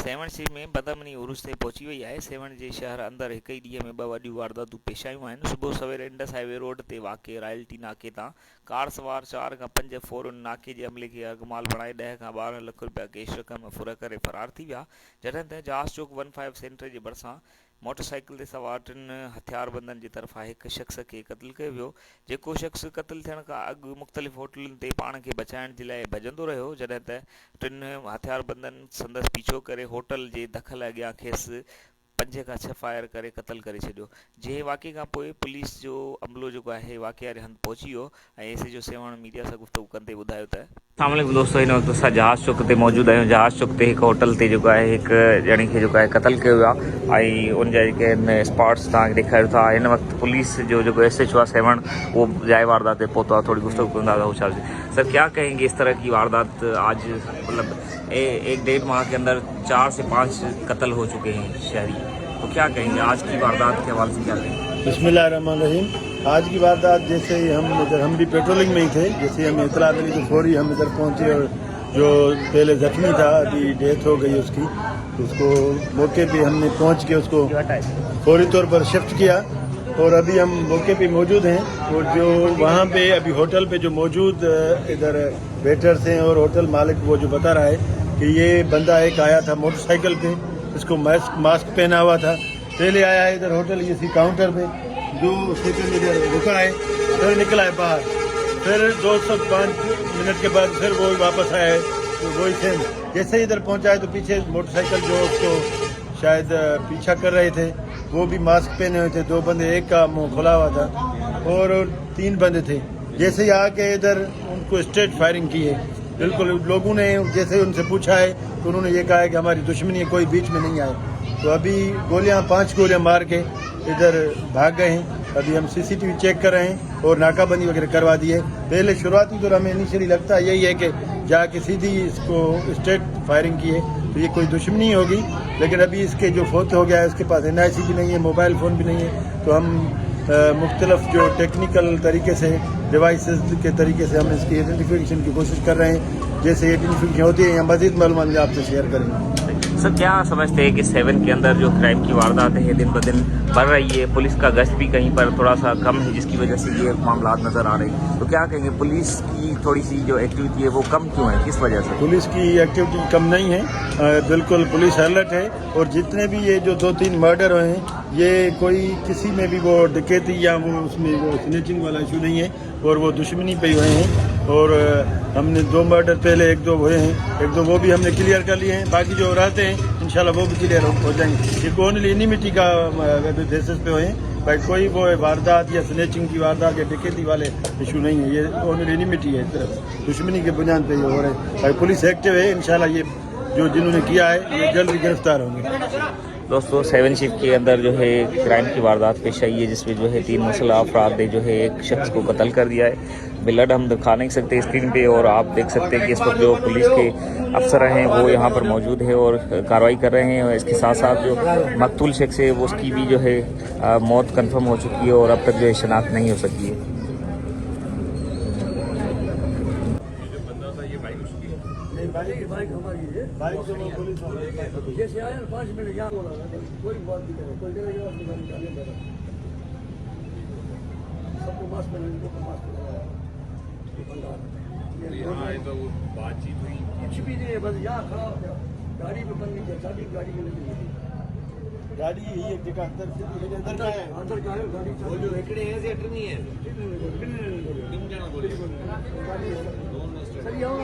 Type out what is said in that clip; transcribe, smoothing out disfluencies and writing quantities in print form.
Seven सी में बदमनी उरुस ते पहुची वई आहे। सेवन जे शहर अंदर हिक ई ॾींहं में 2 वॾियूं वारदातूं पेश आयूं आहिनि। सुबुह सवेर इंडस हाईवे रोड ते वाक़िए रॉयल्टी नाके तां कार सवार 4 खां 5 फ़ौरन नाके जे अमले खे अॻुमाल बणाए 10 खां 12 लख रुपया कैश रक़म फुर करे फरार थी विया, जॾहिं त जहाज चौक 15 सेंटर जे भरिसां मोटरसाइकिल ते सवार 3 हथियारबंदनि जी तरफ़ां हिक शख़्स खे क़त्ल कयो वियो, जेको शख़्स क़त्ल थियण खां अॻु मुख़्तलिफ़ होटलुनि ते पाण खे बचाइण जे लाइ भॼंदो रहियो, जॾहिं त 3 हथियारबंदनि संदसि पीछो करे होटल जे दख़ल अॻियां खेसि 5 खां 6 फायर करे क़त्ल करे छॾियो। जंहिं वाक़े खां पोइ पुलिस जो अमलो जेको आहे वाक़िए वारे हंधि पहुची वियो ऐं एस जो सेवण मीडिया सां गुफ़्तगू कंदे ॿुधायो त अस्सलाम दोस्तों, हिन वक़्तु असां जहाज चौक ते मौजूदु आहियूं। जहाज चौक ते हिकु होटल ते जेको आहे हिकु ॼणे खे जेको आहे क़त्ल कयो वियो आहे ऐं उन जा जेके आहिनि स्पॉट्स तव्हांखे ॾेखारियो था। हिन वक़्तु पुलिस जो जेको SHO आहे सेवण, वो जाइ वारदात ते पहुतो आहे। थोड़ी गुफ्तगू कंदा था होशियार से। सर, क्या कहेंगे इस तरह की वारदात आज मतलब 1-1.5 माह के अंदर 4 से 5 कत्ल हो चुके हैं शहरी, तो क्या कहेंगे आज की वारदात के हवाले से? क्या कहेंगे? बिस्मिल्लाहिर्रहमानिर्रहीम। आज की वारदात जैसे ही हम भी पेट्रोलिंग में ही थे, जैसे हमें इतला मिली तो फौरी हम इधर पहुंचे और जो पहले जख्मी था अभी डेथ हो गई उसकी, तो उसको मौके पे हमने पहुंच के उसको फौरी तौर पर शिफ्ट किया और अभी हम मौके पे मौजूद हैं। और जो वहाँ पे अभी होटल पे जो मौजूद इधर वेटर्स हैं और होटल मालिक वो जो बता रहा है कि ये बंदा एक आया था मोटरसाइकिल पे, इसको मास्क पहना हुआ था, पहले आया है इधर होटल इसी काउंटर पे, जो सेकंड इधर रुका है, फिर निकला है बाहर, फिर 205 मिनट के बाद फिर वो वापस आया है, तो वही सेम जैसे ही इधर पहुंचा है तो पीछे मोटरसाइकिल जो उसको शायद पीछा कर रहे थे वो भी मास्क पहने हुए थे। 2 बंदे, एक का मुंह खुला हुआ था और 3 बंदे थे। जैसे ही आके इधर उनको स्ट्रेट फायरिंग की है, बिल्कुल लोगों ने जैसे उनसे पूछा है तो उन्होंने ये कहा है कि हमारी दुश्मनी है, कोई बीच में नहीं आए। तो अभी 5 गोलियां मार के इधर भाग गए हैं। अभी हम CCTV चेक कर रहे हैं और नाकाबंदी वगैरह करवा दी है। पहले शुरुआती दौर हमें इनिशियली लगता यही है कि जाके सीधी इसको स्ट्रेट फायरिंग की है तो ये कोई दुश्मनी होगी, लेकिन अभी इसके जो फोत हो गया है उसके पास NIC भी नहीं है, मोबाइल फ़ोन भी नहीं है, तो हम मुख्तलिफ जो टेक्निकल तरीके से डिवाइसेस के तरीके से हम इसकी आइडेंटिफिकेशन की कोशिश कर रहे हैं। जैसे आइडेंटिफिकेशन होती है या मज़ीद मालूमात आपसे शेयर करेंगे। सर, क्या समझते हैं कि 7 के अंदर जो क्राइम की वारदातें हैं दिन ब दिन बढ़ रही है, पुलिस का गश्त भी कहीं पर थोड़ा सा कम है जिसकी वजह से ये मामला नज़र आ रही है, तो क्या कहेंगे पुलिस की थोड़ी सी जो एक्टिविटी है वो कम क्यों है, किस वजह से? पुलिस की एक्टिविटी कम नहीं है, बिल्कुल पुलिस अलर्ट है। और जितने भी ये जो 2-3 मर्डर हुए हैं, ये कोई किसी में भी वो डकैती या वो उसमें वो स्नैचिंग वाला इशू नहीं है और वो दुश्मनी पे हुए हैं। और हमने 2 मर्डर पहले 1-2 हुए हैं, 1-2 वो भी हमने क्लियर कर लिए हैं, बाकी जो रहते हैं इंशाल्लाह वो भी क्लियर हो जाएंगे। ये ओनली एनिमिटी का बेसिस पे हुए हैं, भाई कोई वो वारदात या स्नैचिंग की वारदात या डकैती वाले इशू नहीं है, ये ओनली एनिमिटी है, सिर्फ दुश्मनी के बुनियाद पे ये हो रहे हैं। भाई पुलिस एक्टिव है, इंशाल्लाह ये जो जिन्होंने किया है ये जल्द गिरफ्तार होंगे। दोस्तों, 7 शिफ्ट के अंदर जो है क्राइम की वारदात पेश आई है जिसमें जो है 3 मुसल्लह अफराद ने जो है एक शख्स को कत्ल कर दिया है। ब्लड हम दिखा नहीं सकते स्क्रीन पे और आप देख सकते हैं कि इस वक्त जो पुलिस के अफसर हैं वो यहाँ पर मौजूद है और कार्रवाई कर रहे हैं। और इसके साथ साथ जो मकतूल शख्स है वो उसकी भी जो है मौत कन्फर्म हो चुकी है और अब तक जो है शनाख्त नहीं हो सकी है। बाइक हमारी है, बाइक से वो पुलिस जैसे आया 5 मिनट यहाँ बोला कोई बात नहीं करे, कोई जगह सबको मास्क पहना, इनको मास्क पहना, यहाँ आए तो बातचीत हुई, कुछ भी नहीं है, बस यहाँ खड़ा हो गया, गाड़ी में बंद नहीं, चाबी गाड़ी में लगी है, गाड़ी यही एक जगह अंदर का है गाड़ी, वो जो एकड़े हैं से अटनी है, कितने जाना बोले सर यहाँ